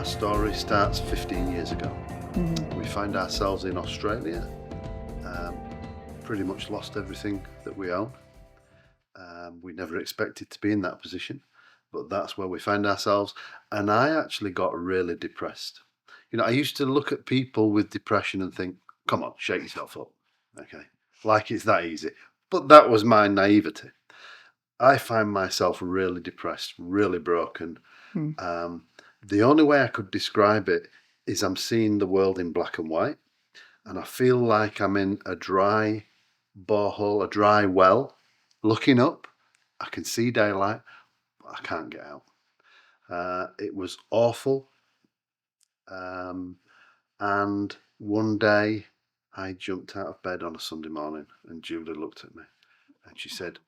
story starts 15 years ago. Mm-hmm. We find ourselves in Australia, pretty much lost everything that we own. We never expected to be in that position, but that's where we find ourselves. And I actually got really depressed. I used to look at people with depression and think, come on, shake yourself up. Okay. Like it's that easy. But that was my naivety. I find myself really depressed, really broken. The only way I could describe it is I'm seeing the world in black and white, and I feel like I'm in a dry borehole, a dry well, looking up. I can see daylight, but I can't get out. It was awful. And one day I jumped out of bed on a Sunday morning, and Julie looked at me and she said,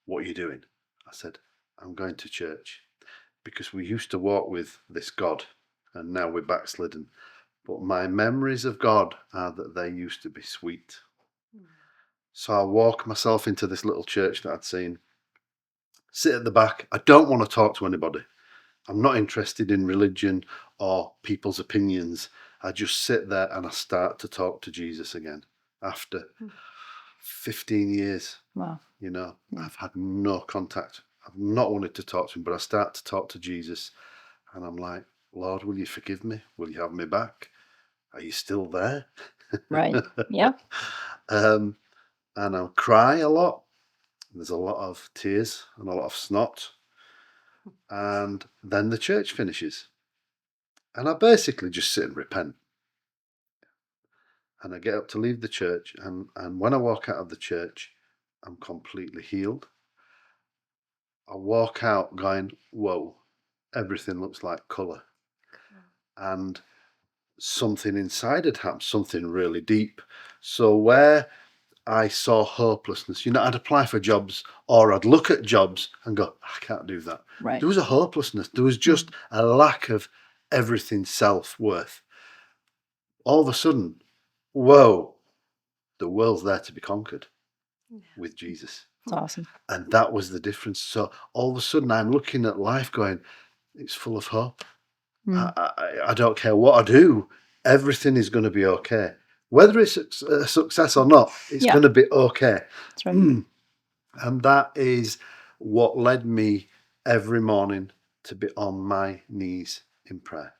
"What are you doing?" I said, "I'm going to church." Because we used to walk with this God and now we're backslidden. But my memories of God are that they used to be sweet. So I walk myself into this little church that I'd seen, sit at the back. I don't want to talk to anybody. I'm not interested in religion or people's opinions. I just sit there and I start to talk to Jesus again after 15 years. Wow. I've had no contact. I've not wanted to talk to him, but I start to talk to Jesus and I'm like, "Lord, will you forgive me? Will you have me back? Are you still there?" Right. Yeah. And I'll cry a lot. There's a lot of tears and a lot of snot. And then the church finishes. And I basically just sit and repent. And I get up to leave the church. And when I walk out of the church, I'm completely healed. I walk out going, whoa, everything looks like colour. And something inside had happened, something really deep. So where I saw hopelessness, I'd apply for jobs or I'd look at jobs and go, I can't do that. Right. There was a hopelessness. There was just a lack of everything self-worth. All of a sudden, whoa, the world's there to be conquered with Jesus. It's awesome. And that was the difference. So all of a sudden I'm looking at life going, it's full of hope. I don't care what I do. Everything is going to be okay. Whether it's a success or not, it's going to be okay. That's right. And that is what led me every morning to be on my knees in prayer.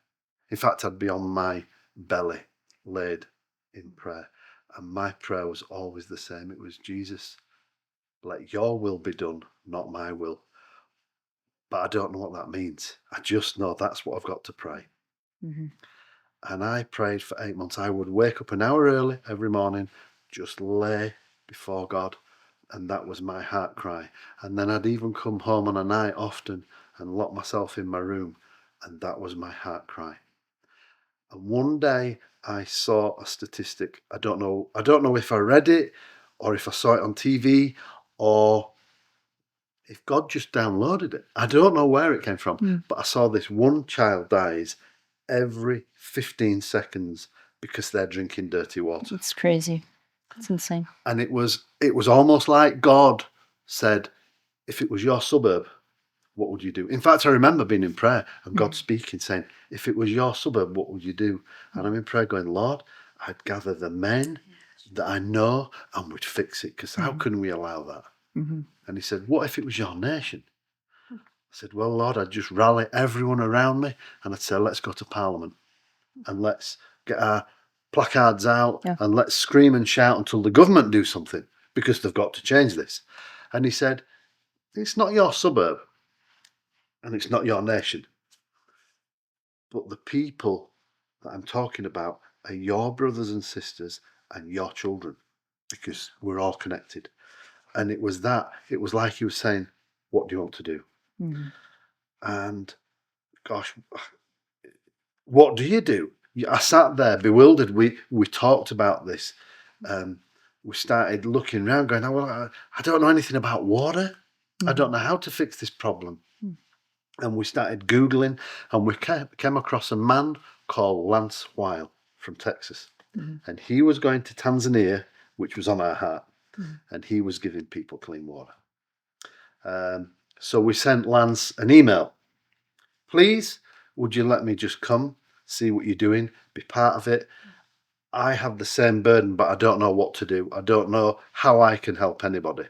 In fact, I'd be on my belly laid in prayer. And my prayer was always the same. It was, Jesus, let your will be done, not my will. But I don't know what that means. I just know that's what I've got to pray. And I prayed for 8 months. I would wake up an hour early every morning, just lay before God. And that was my heart cry. And then I'd even come home on a night often and lock myself in my room. And that was my heart cry. And one day I saw a statistic. I don't know if I read it or if I saw it on TV or if God just downloaded it. I don't know where it came from, but I saw this one child dies every 15 seconds because they're drinking dirty water. It's crazy. It's insane. And it was almost like God said, if it was your suburb, what would you do? In fact, I remember being in prayer and God speaking, saying, if it was your suburb, what would you do? And I'm in prayer going, Lord, I'd gather the men that I know and we'd fix it, because how can we allow that? And he said, what if it was your nation? I said, well, Lord, I'd just rally everyone around me and I'd say, let's go to Parliament and let's get our placards out and let's scream and shout until the government do something, because they've got to change this. And he said, it's not your suburb and it's not your nation, but the people that I'm talking about are your brothers and sisters and your children, because we're all connected. And it was like he was saying, what do you want to do? And gosh, what do you do? I sat there bewildered. We talked about this. We started looking around going, oh, well, I don't know anything about water. I don't know how to fix this problem. And we started Googling, and we came across a man called Lance Weil from Texas. And he was going to Tanzania, which was on our heart, and he was giving people clean water. So we sent Lance an email. Please, would you let me just come see what you're doing, be part of it. I have the same burden, but I don't know what to do. I don't know how I can help anybody.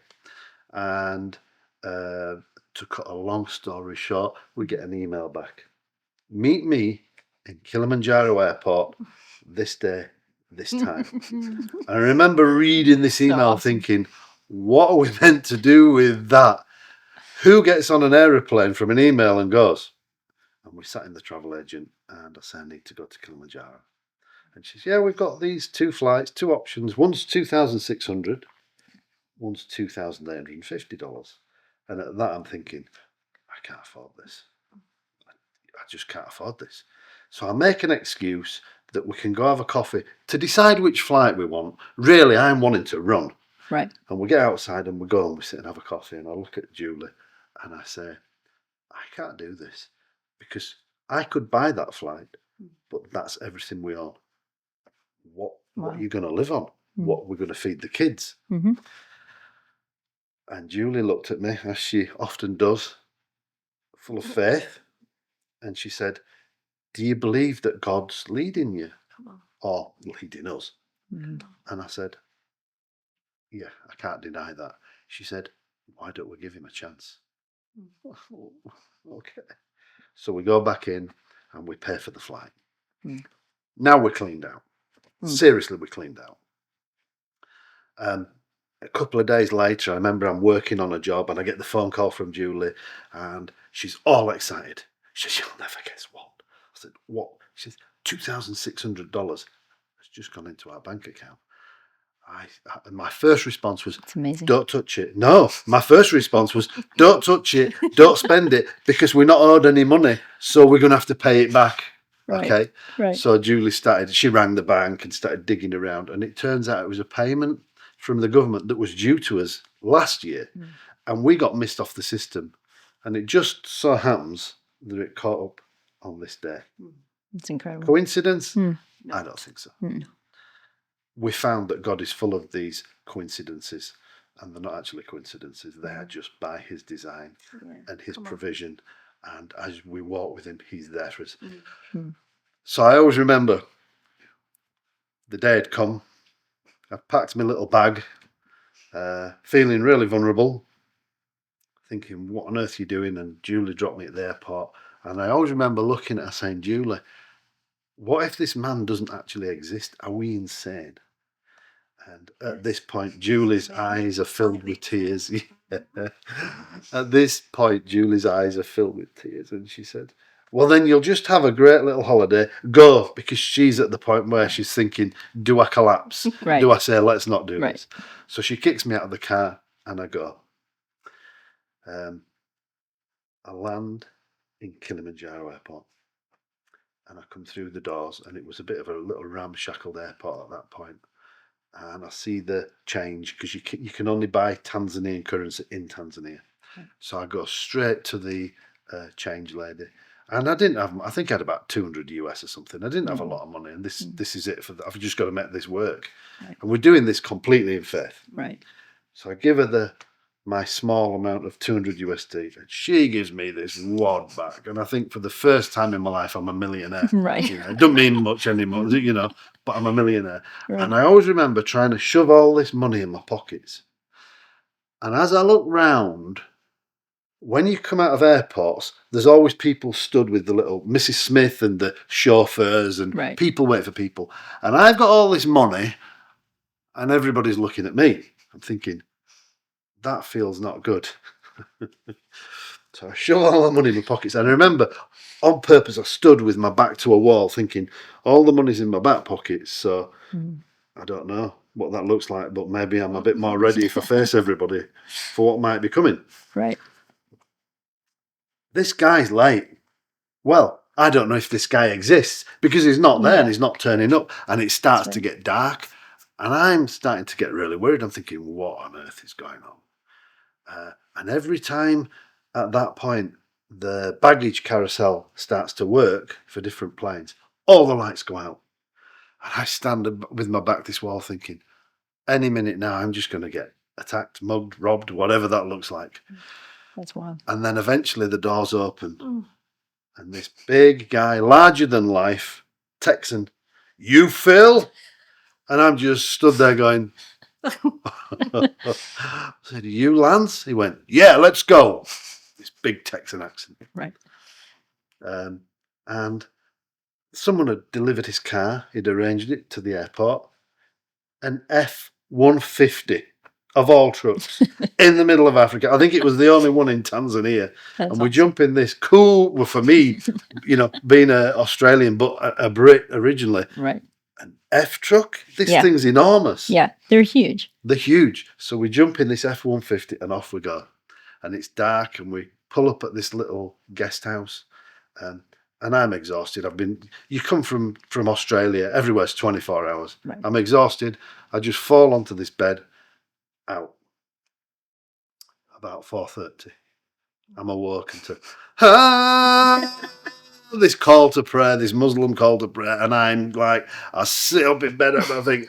And to cut a long story short, we get an email back. Meet me in Kilimanjaro Airport this day, this time. I remember reading this email thinking, what are we meant to do with that? Who gets on an aeroplane from an email and goes? And we sat in the travel agent and I said, I need to go to Kilimanjaro. And she says, yeah, we've got these 2 flights, 2 options. One's $2,600, one's $2,850. And at that I'm thinking, I can't afford this. I just can't afford this. So I make an excuse that we can go have a coffee to decide which flight we want. Really, I'm wanting to run. Right. And we get outside and we go and we sit and have a coffee. And I look at Julie and I say, I can't do this because I could buy that flight, but that's everything we own. What are you going to live on? What are we going to feed the kids? Mm-hmm. And Julie looked at me, as she often does, full of faith. And she said, do you believe that God's leading you or leading us? Mm-hmm. And I said, yeah, I can't deny that. She said, why don't we give him a chance? Okay. So we go back in and we pay for the flight. Now we're cleaned out. Seriously, we're cleaned out. A couple of days later, I remember I'm working on a job and I get the phone call from Julie and she's all excited. She says, you'll never guess what. I said, what? She says, $2,600 has just gone into our bank account. My first response was, it's amazing. Don't touch it. No, my first response was, don't touch it, don't spend it, because we're not owed any money, so we're going to have to pay it back. Right. Okay? Right. So Julie she rang the bank and started digging around, and it turns out it was a payment from the government that was due to us last year, and we got missed off the system. And it just so happens that it caught up on this day. It's incredible. Coincidence? No. I don't think so. No. We found that God is full of these coincidences, and they're not actually coincidences. They are just by his design and his provision. And as we walk with him, he's there for us. So I always remember the day had come. I packed my little bag, feeling really vulnerable, thinking, what on earth are you doing? And Julie dropped me at the airport. And I always remember looking at her saying, Julie, what if this man doesn't actually exist? Are we insane? And at this point, Julie's eyes are filled with tears. At this point, Julie's eyes are filled with tears. And she said, well, then you'll just have a great little holiday. Go, because she's at the point where she's thinking, do I collapse? Right. Do I say, let's not do this? So she kicks me out of the car and I go. I land in Kilimanjaro Airport. And I come through the doors, and it was a bit of a little ramshackled airport at that point. And I see the change, because you can only buy Tanzanian currency in Tanzania. So I go straight to the change lady. And I didn't have, I think I had about 200 US or something. I didn't have a lot of money, and this is it. I've just got to make this work. Right. And we're doing this completely in faith. Right. So I give her my small amount of 200 USD, and she gives me this wad back. And I think for the first time in my life, I'm a millionaire. Right. You know, it doesn't mean much anymore, you know, but I'm a millionaire. Right. And I always remember trying to shove all this money in my pockets. And as I look round, when you come out of airports, there's always people stood with the little Mrs. Smith and the chauffeurs and people wait for people. And I've got all this money and everybody's looking at me. I'm thinking, that feels not good. So I shove all the money in my pockets. And I remember, on purpose, I stood with my back to a wall thinking, all the money's in my back pockets. So I don't know what that looks like, but maybe I'm a bit more ready if I face everybody for what might be coming. Right. This guy's late. Well, I don't know if this guy exists because he's not there and he's not turning up, and it starts to get dark. And I'm starting to get really worried. I'm thinking, what on earth is going on? And every time at that point, the baggage carousel starts to work for different planes, all the lights go out. And I stand with my back to this wall thinking, any minute now, I'm just going to get attacked, mugged, robbed, whatever that looks like. That's wild. And then eventually the doors open. And this big guy, larger than life, Texan, "You Phil?" And I'm just stood there going, I said, "You Lance?" He went, "Yeah, let's go." This big Texan accent. Right. And someone had delivered his car. He'd arranged it to the airport. An F-150 of all trucks in the middle of Africa. I think it was the only one in Tanzania. That's and we awesome. jump in this cool, well, for me, being an Australian, but a Brit originally, Right. an F truck. This Yeah. thing's enormous. Yeah, they're huge. They're huge. So we jump in this F-150 and off we go. And it's dark and we pull up at this little guest house. And I'm exhausted. You come from Australia, everywhere's 24 hours. Right. I'm exhausted. I just fall onto this bed, out. About 4:30. I'm awoken to this call to prayer, this Muslim call to prayer. And I'm like, I sit up in bed and I think,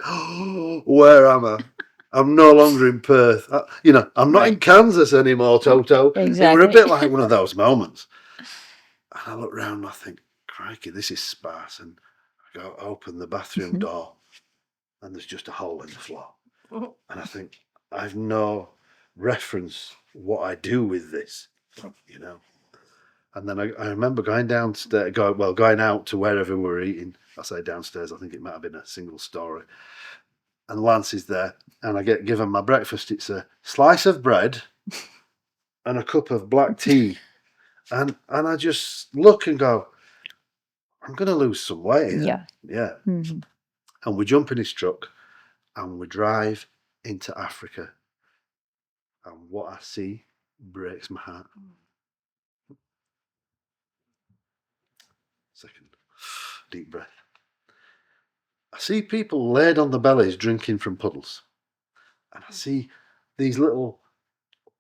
where am I? I'm no longer in Perth. I'm not in Kansas anymore, Toto. Exactly. It were a bit like one of those moments. And I look round and I think, crikey, this is sparse. And I go open the bathroom door and there's just a hole in the floor. And I think, I've no reference what I do with this, And then I remember going downstairs, going out to wherever we were eating. I say downstairs, I think it might have been a single story. And Lance is there and I get given my breakfast. It's a slice of bread and a cup of black tea. And I just look and go, I'm going to lose some weight. Yeah. Yeah. Mm-hmm. And we jump in his truck and we drive into Africa. And what I see breaks my heart. Second, deep breath. I see people laid on their bellies drinking from puddles. And I see these little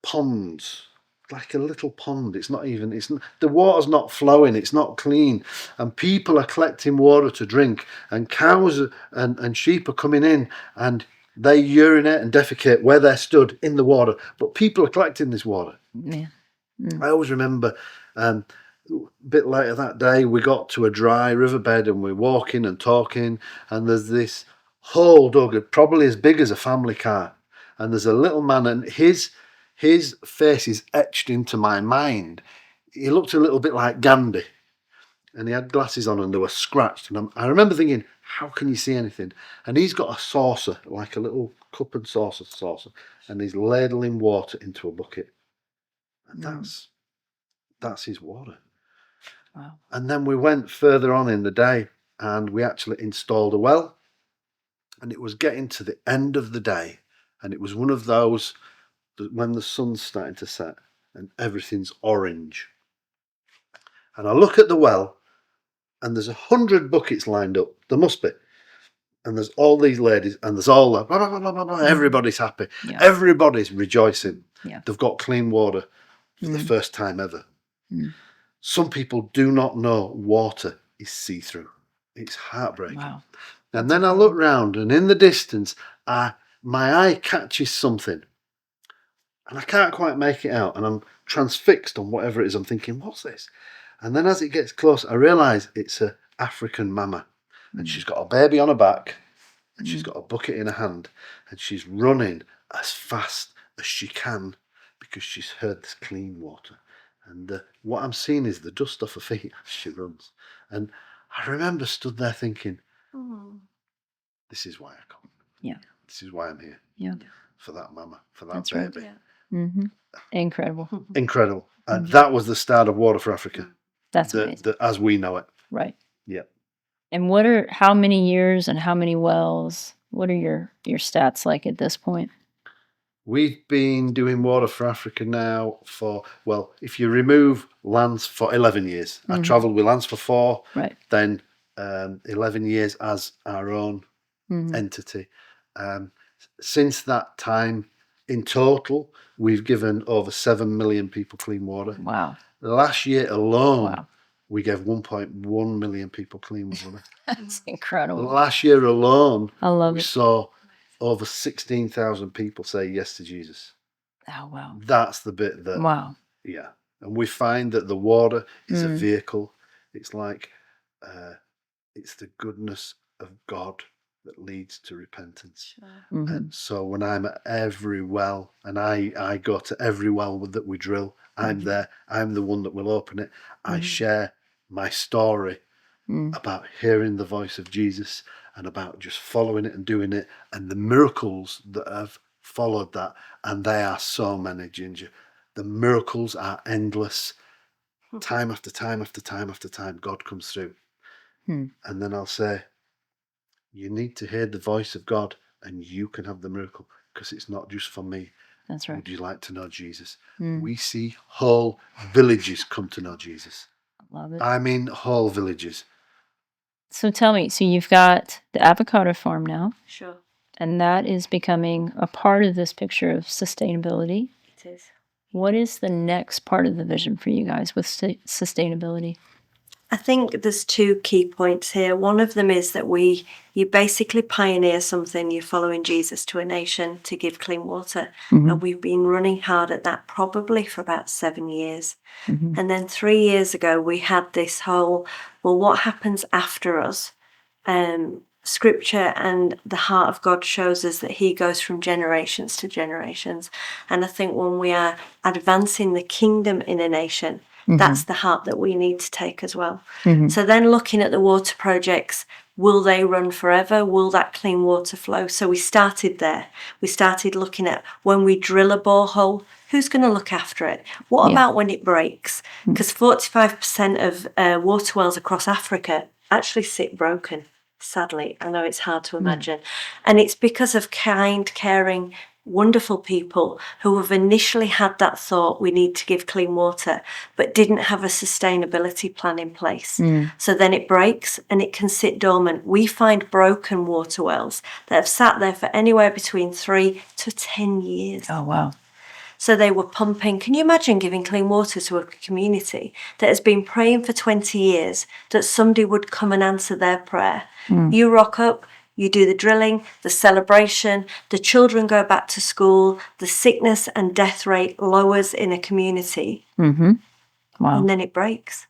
ponds, like a little pond. The water's not flowing, it's not clean. And people are collecting water to drink. And cows and sheep are coming in and they urinate and defecate where they're stood in the water. But people are collecting this water. Yeah. I always remember a bit later that day, we got to a dry riverbed and we're walking and talking. And there's this hole dug, probably as big as a family car. And there's a little man and his face is etched into my mind. He looked a little bit like Gandhi. And he had glasses on and they were scratched. And I remember thinking, how can you see anything? And he's got a saucer, like a little cup and saucer. And he's ladling water into a bucket. And that's his water. Wow. And then we went further on in the day and we actually installed a well. And it was getting to the end of the day. And it was one of those when the sun's starting to set and everything's orange. And I look at the well and there's 100 buckets lined up. There must be. And there's all these ladies and there's all that. Blah, blah, blah, blah, blah. Everybody's happy. Yeah. Everybody's rejoicing. Yeah. They've got clean water for the first time ever. Some people do not know water is see-through. It's heartbreaking. Wow. And then I look round and in the distance, my eye catches something. And I can't quite make it out. And I'm transfixed on whatever it is. I'm thinking, what's this? And then as it gets close, I realise it's an African mama. And she's got a baby on her back. And she's got a bucket in her hand. And she's running as fast as she can because she's heard this clean water. And what I'm seeing is the dust off her feet as she runs. And I remember stood there thinking, this is why I come. Yeah. This is why I'm here. Yeah. For that mama, for that That's baby. Right. Yeah. Mm-hmm. Incredible. Incredible. And that was the start of Water for Africa. That's amazing. As we know it. Right. Yeah. And how many years and how many wells? What are your stats like at this point? We've been doing Water for Africa now if you remove Lance for 11 years. I travelled with Lance for 4. Right. Then 11 years as our own entity. Since that time, in total, we've given over 7 million people clean water. Wow. Last year alone, we gave 1.1 million people clean water. That's incredible. Last year alone, we it. saw over 16,000 people say yes to Jesus. Oh, wow. That's the bit that... Wow. Yeah. And we find that the water is a vehicle. It's like It's the goodness of God that leads to repentance. Mhm. And so when I'm at every well, and I go to every well that we drill, I'm there. I'm the one that will open it. I share my story about hearing the voice of Jesus and about just following it and doing it, and the miracles that have followed that. And they are so many, Ginger. The miracles are endless. Time after time after time after time, God comes through. And then I'll say, you need to hear the voice of God and you can have the miracle, because it's not just for me. That's right. Would you like to know Jesus? We see whole villages come to know Jesus. Love it. I mean, whole villages. So tell me, so you've got the avocado farm now, Sure, and that is becoming a part of this picture of sustainability. it is. What is the next part of the vision for you guys with sustainability? I think there's two key points here. One of them is that you basically pioneer something. You're following Jesus to a nation to give clean water. And we've been running hard at that probably for about 7 years. And then 3 years ago, we had this whole, well, what happens after us? Scripture and the heart of God shows us that he goes from generations to generations. And I think when we are advancing the kingdom in a nation, that's the heart that we need to take as well. So then looking at the water projects, will they run forever? Will that clean water flow? So we started there. We started looking at when we drill a borehole, who's going to look after it? What about when it breaks? Because 45% of water wells across Africa actually sit broken. Sadly, I know it's hard to imagine. And it's because of kind, caring, wonderful people who have initially had that thought, we need to give clean water, but didn't have a sustainability plan in place. So then it breaks and it can sit dormant. We find broken water wells that have sat there for anywhere between 3 to 10 years. Oh, wow. So they were pumping. Can you imagine giving clean water to a community that has been praying for 20 years that somebody would come and answer their prayer? You rock up, you do the drilling, the celebration, the children go back to school, the sickness and death rate lowers in a community, Wow. and then it breaks.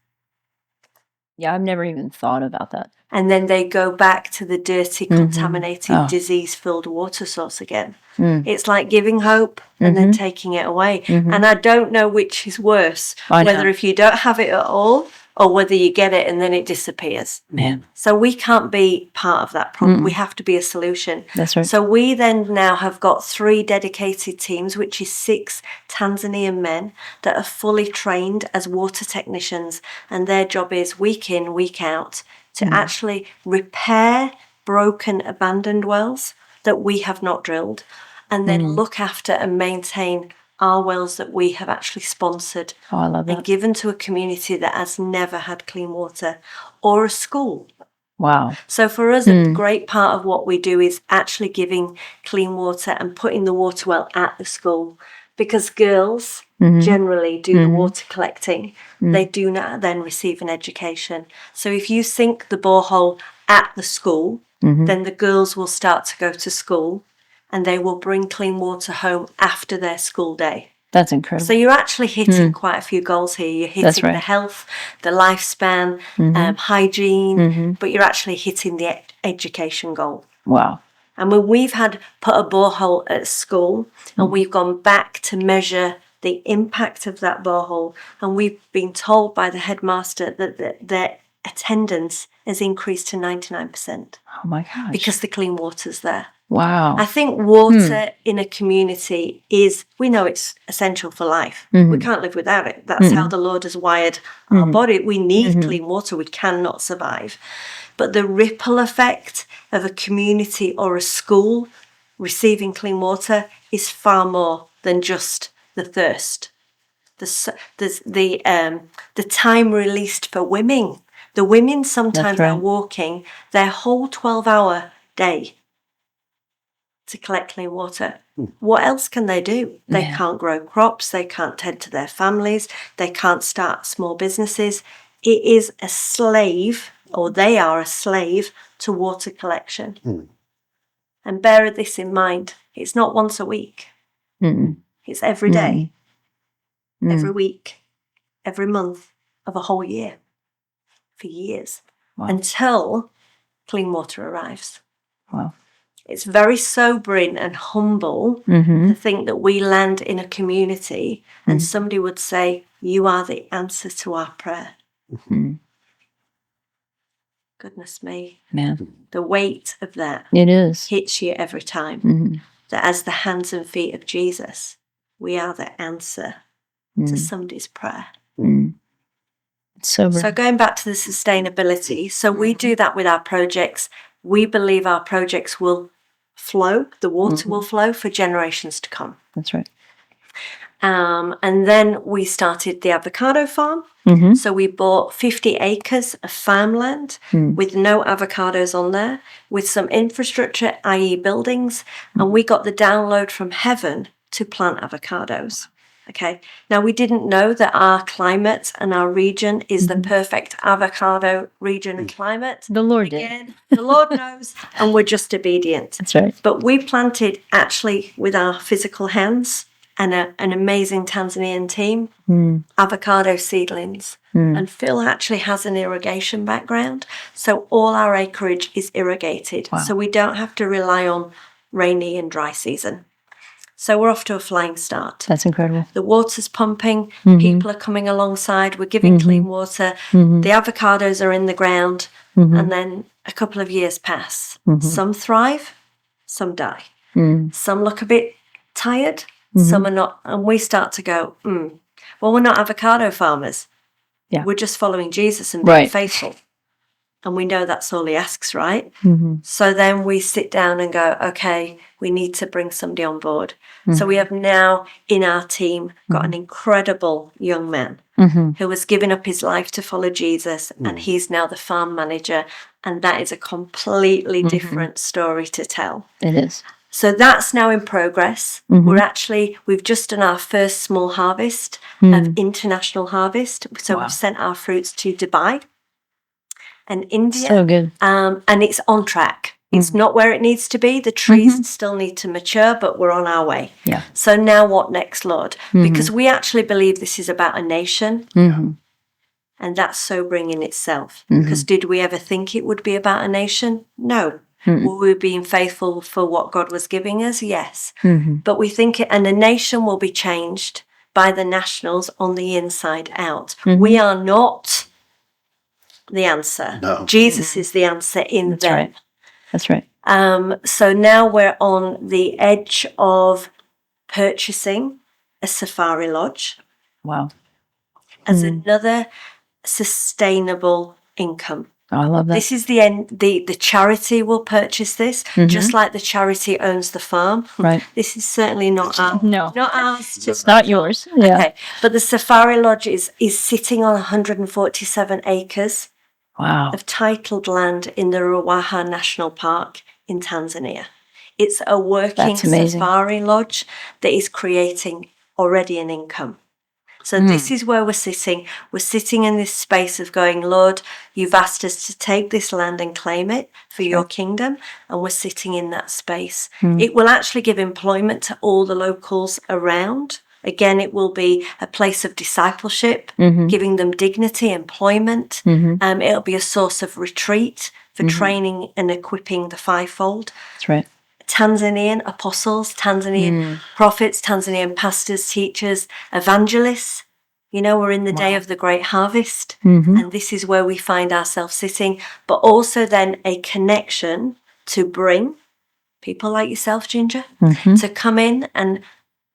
Yeah, I've never even thought about that. And then they go back to the dirty, contaminated, disease-filled water source again. It's like giving hope and then taking it away. And I don't know which is worse, whether if you don't have it at all or whether you get it and then it disappears. Man. So we can't be part of that problem. We have to be a solution. That's right. So we then now have got 3 dedicated teams, which is 6 Tanzanian men that are fully trained as water technicians. And their job is week in, week out, to actually repair broken, abandoned wells that we have not drilled, and then look after and maintain our wells that we have actually sponsored Oh, I love and that. given to a community that has never had clean water, or a school. Wow. So for us, a great part of what we do is actually giving clean water and putting the water well at the school, because girls generally do the water collecting. They do not then receive an education. So if you sink the borehole at the school, then the girls will start to go to school and they will bring clean water home after their school day. That's incredible. So you're actually hitting quite a few goals here. You're hitting right. the health, the lifespan, hygiene, but you're actually hitting the education goal. Wow. And when we've had put a borehole at school and we've gone back to measure the impact of that borehole, and we've been told by the headmaster that their attendance has increased to 99% Oh my gosh. because the clean water's there. Wow. I think water in a community is, we know it's essential for life. We can't live without it. That's how the Lord has wired our body. We need clean water. We cannot survive. But the ripple effect of a community or a school receiving clean water is far more than just the thirst. The time released for women. The women sometimes are walking their whole 12-hour day to collect clean water. What else can they do? They can't grow crops, they can't tend to their families, they can't start small businesses. It is a slave, or they are a slave to water collection. And bear this in mind, it's not once a week. It's every day, every week, every month of a whole year, for years. Wow. Until clean water arrives. Wow. It's very sobering and humble to think that we land in a community and somebody would say, you are the answer to our prayer. Goodness me. Man, The weight of that it is. hits you every time. That as the hands and feet of Jesus, we are the answer to somebody's prayer. Sober. So going back to the sustainability, so we do that with our projects. We believe our projects will flow, the water will flow for generations to come. That's right. And then we started the avocado farm. So we bought 50 acres of farmland with no avocados on there, with some infrastructure, i.e. buildings, and we got the download from heaven to plant avocados. Okay. Now, we didn't know that our climate and our region is the perfect avocado region and climate. The Lord Again, the Lord knows, and we're just obedient. That's right. But we planted actually with our physical hands and an amazing Tanzanian team, avocado seedlings. And Phil actually has an irrigation background. So all our acreage is irrigated. Wow. So we don't have to rely on rainy and dry season. So we're off to a flying start. That's incredible. The water's pumping. People are coming alongside. We're giving clean water. The avocados are in the ground. And then a couple of years pass. Some thrive, some die. Some look a bit tired, some are not. And we start to go, well, we're not avocado farmers. Yeah. We're just following Jesus and being faithful. And we know that's all he asks, right? So then we sit down and go, okay, we need to bring somebody on board. So we have now in our team got an incredible young man who has given up his life to follow Jesus, and he's now the farm manager. And that is a completely different story to tell. It is. So that's now in progress. We've just done our first small harvest of international harvest. So we've sent our fruits to Dubai and India. So good. And it's on track. It's not where it needs to be. The trees still need to mature, but we're on our way. Yeah. So now what next, Lord? Because we actually believe this is about a nation. And that's sobering in itself. Because did we ever think it would be about a nation? No. Were we being faithful for what God was giving us? Yes. But we think and a nation will be changed by the nationals on the inside out. We are not the answer. No. Jesus is the answer in That's them. right. That's right. So now we're on the edge of purchasing a safari lodge Wow. as another sustainable income. Oh, I love that. This is the end. The charity will purchase this, just like the charity owns the farm. Right. This is certainly not ours. No. Not ours. It's not yours. Yeah. Okay. But the safari lodge is sitting on 147 acres Wow. of titled land in the Ruaha National Park in Tanzania. It's a working That's amazing. safari lodge that is creating already an income. So this is where we're sitting. We're sitting in this space of going, Lord, you've asked us to take this land and claim it for your kingdom. And we're sitting in that space. It will actually give employment to all the locals around. Again, it will be a place of discipleship, giving them dignity, employment. It'll be a source of retreat for training and equipping the fivefold. That's right. Tanzanian apostles, Tanzanian prophets, Tanzanian pastors, teachers, evangelists. You know, we're in the day of the great harvest, and this is where we find ourselves sitting, but also then a connection to bring people like yourself, Ginger, to come in and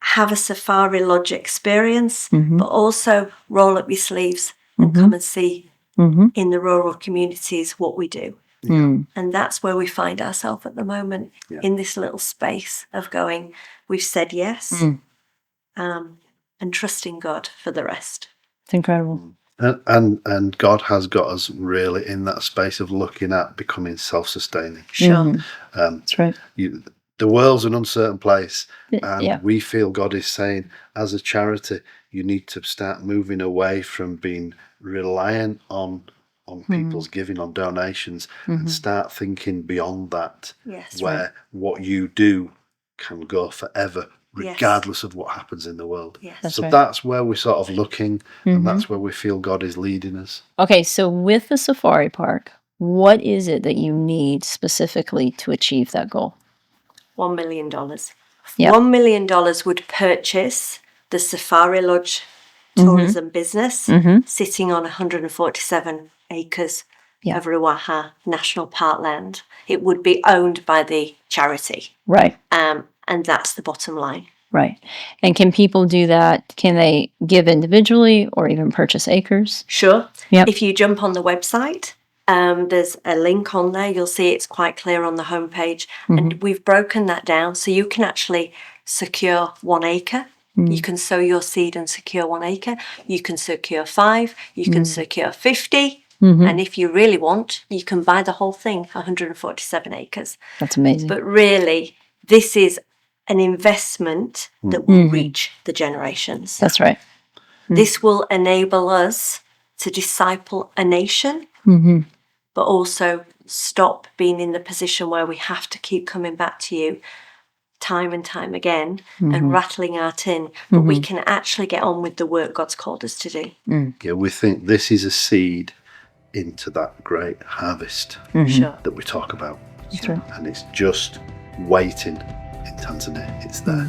have a safari lodge experience, but also roll up your sleeves and come and see in the rural communities what we do. And that's where we find ourselves at the moment, in this little space of going, we've said yes, and trusting God for the rest. It's incredible. And God has got us really in that space of looking at becoming self-sustaining. Sure. That's right. The world's an uncertain place, and Yeah. we feel God is saying, as a charity, you need to start moving away from being reliant on people's giving, on donations, and start thinking beyond that, Yes. where what you do can go forever, regardless of what happens in the world. Yes. That's So right. that's where we're sort of looking, and that's where we feel God is leading us. Okay, so with the safari park, What is it that you need specifically to achieve that goal? $1 million. Yeah. $1 million would purchase the Safari Lodge tourism business sitting on 147 acres Yeah. of Ruaha National Parkland. It would be owned by the charity. Right. And that's the bottom line. Right. And can people do that? Can they give individually or even purchase acres? Sure. Yep. If you jump on the website, there's a link on there. You'll see it's quite clear on the homepage. And we've broken that down so you can actually secure 1 acre. You can sow your seed and secure 1 acre. You can secure 5. You can secure 50. And if you really want, you can buy the whole thing, 147 acres. That's amazing. But really, this is an investment that will reach the generations. That's right. This will enable us to disciple a nation, but also stop being in the position where we have to keep coming back to you time and time again and rattling our tin, but we can actually get on with the work God's called us to do. Yeah, we think this is a seed into that great harvest Sure. that we talk about. That's right. And it's just waiting in Tanzania. It's there.